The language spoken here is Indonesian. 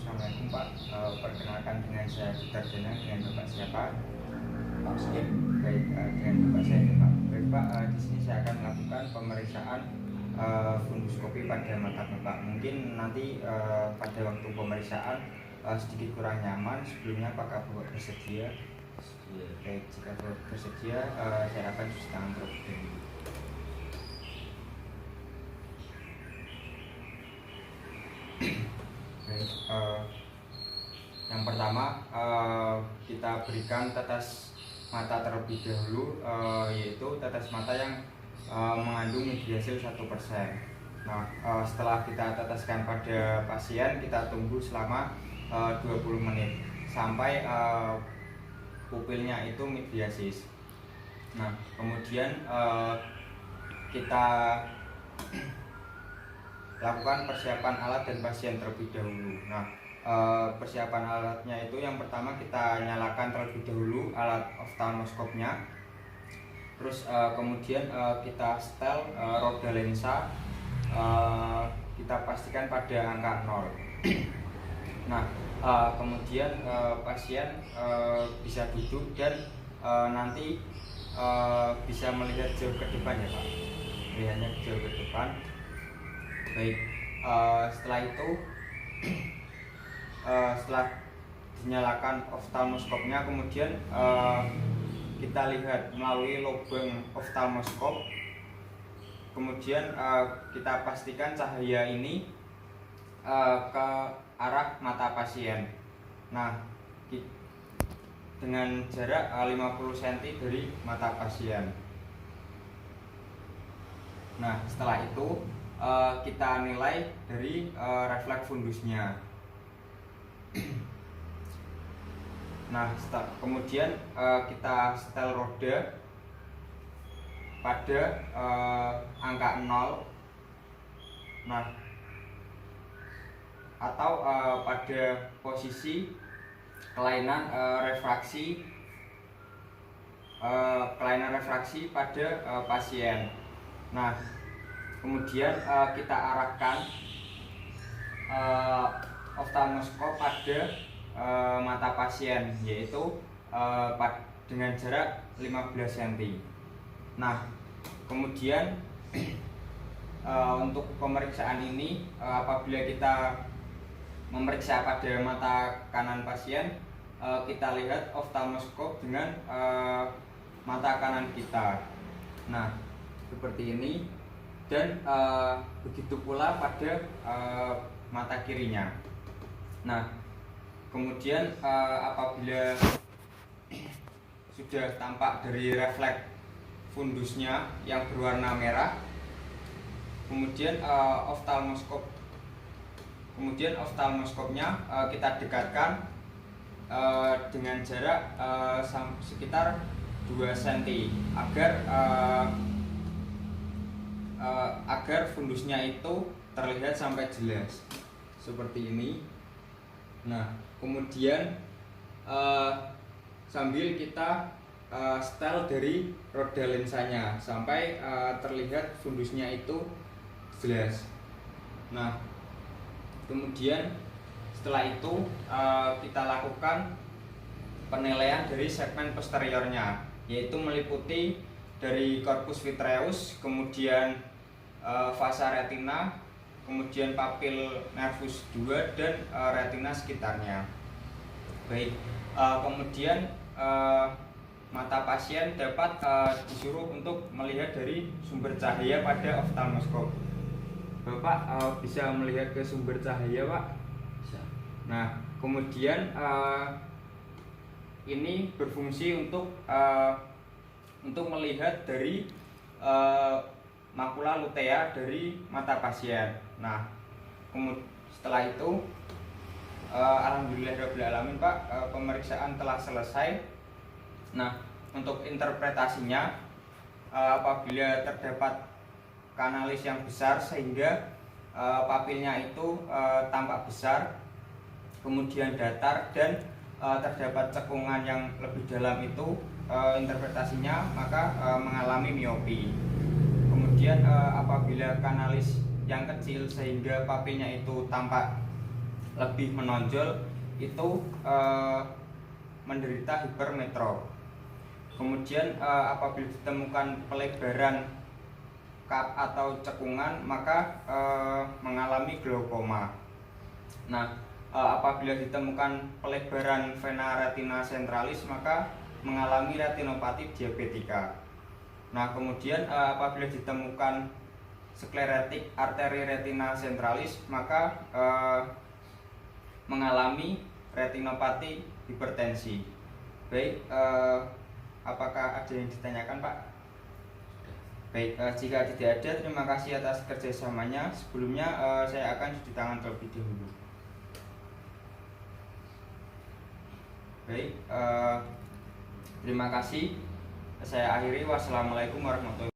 Assalamualaikum Pak. Perkenalkan dengan saya Dr. Dana, dengan Bapak siapa? Pak Said. Baik, dengan Bapak saya ini Pak. Baik Pak, di sini saya akan melakukan pemeriksaan funduskopi pada mata Bapak. Mungkin nanti pada waktu pemeriksaan sedikit kurang nyaman. Sebelumnya apakah Bapak bersedia? Baik, jika Bapak bersedia, saya akan cuci tangan terlebih dahulu. Baik, yang pertama kita berikan tetes mata terlebih dahulu, yaitu tetes mata yang mengandung media hasil 1%. Nah, setelah kita teteskan pada pasien, kita tunggu selama 20 menit sampai pupilnya itu midriasis. Nah, kemudian kita lakukan persiapan alat dan pasien terlebih dahulu. Nah, persiapan alatnya itu yang pertama kita nyalakan terlebih dahulu alat oftalmoskopnya. Terus kemudian kita setel roda lensa, kita pastikan pada angka 0. Nah, kemudian pasien bisa duduk dan nanti bisa melihat jauh ke depan ya Pak. Melihatnya jauh ke depan. Baik, setelah itu setelah dinyalakan oftalmoskopnya, kemudian kita lihat melalui lubang oftalmoskop. Kemudian kita pastikan cahaya ini ke arah mata pasien. Nah, dengan jarak 50 cm dari mata pasien. Nah, setelah itu kita nilai dari refleks fundusnya. Nah, kemudian kita setel roda pada angka 0. Nah, atau pada posisi kelainan refraksi pada pasien. Nah, kemudian kita arahkan oftalmoskop pada mata pasien, yaitu dengan jarak 15 cm. Nah, kemudian untuk pemeriksaan ini, apabila kita memeriksa pada mata kanan pasien, kita lihat oftalmoskop dengan mata kanan kita. Nah, seperti ini. Dan begitu pula pada mata kirinya. Nah, kemudian apabila sudah tampak dari refleks fundusnya yang berwarna merah, kemudian oftalmoskopnya kita dekatkan dengan jarak sekitar 2 cm agar fundusnya itu terlihat sampai jelas seperti ini. Nah, kemudian sambil kita setel dari roda lensanya sampai terlihat fundusnya itu jelas. Nah, kemudian setelah itu kita lakukan penilaian dari segmen posteriornya, yaitu meliputi dari corpus vitreus, kemudian fasa retina, kemudian papil nervus 2 dan retina sekitarnya. Baik, kemudian mata pasien dapat disuruh untuk melihat dari sumber cahaya pada oftalmoskop. Bapak bisa melihat ke sumber cahaya, Pak? Bisa. Nah, kemudian ini berfungsi untuk melihat dari makula lutea dari mata pasien. Nah, setelah itu alhamdulillahirabbil alamin Pak, pemeriksaan telah selesai. Nah, untuk interpretasinya, apabila terdapat kanalis yang besar sehingga papilnya itu tampak besar, kemudian datar dan terdapat cekungan yang lebih dalam, itu interpretasinya maka mengalami miopi. Kemudian apabila kanalis yang kecil sehingga papilnya itu tampak lebih menonjol itu menderita hipermetro. Kemudian apabila ditemukan pelebaran kap atau cekungan maka mengalami glaukoma. Nah, apabila ditemukan pelebaran vena retina centralis maka mengalami retinopati diabetika. Nah, kemudian apabila ditemukan sklerotik arteri retina centralis maka mengalami retinopati hipertensi. Baik, apakah ada yang ditanyakan, Pak? Baik, jika tidak ada, terima kasih atas kerjasamanya. Sebelumnya saya akan cuci tangan terlebih dahulu. Baik, terima kasih. Saya akhiri. Wassalamualaikum warahmatullahi wabarakatuh.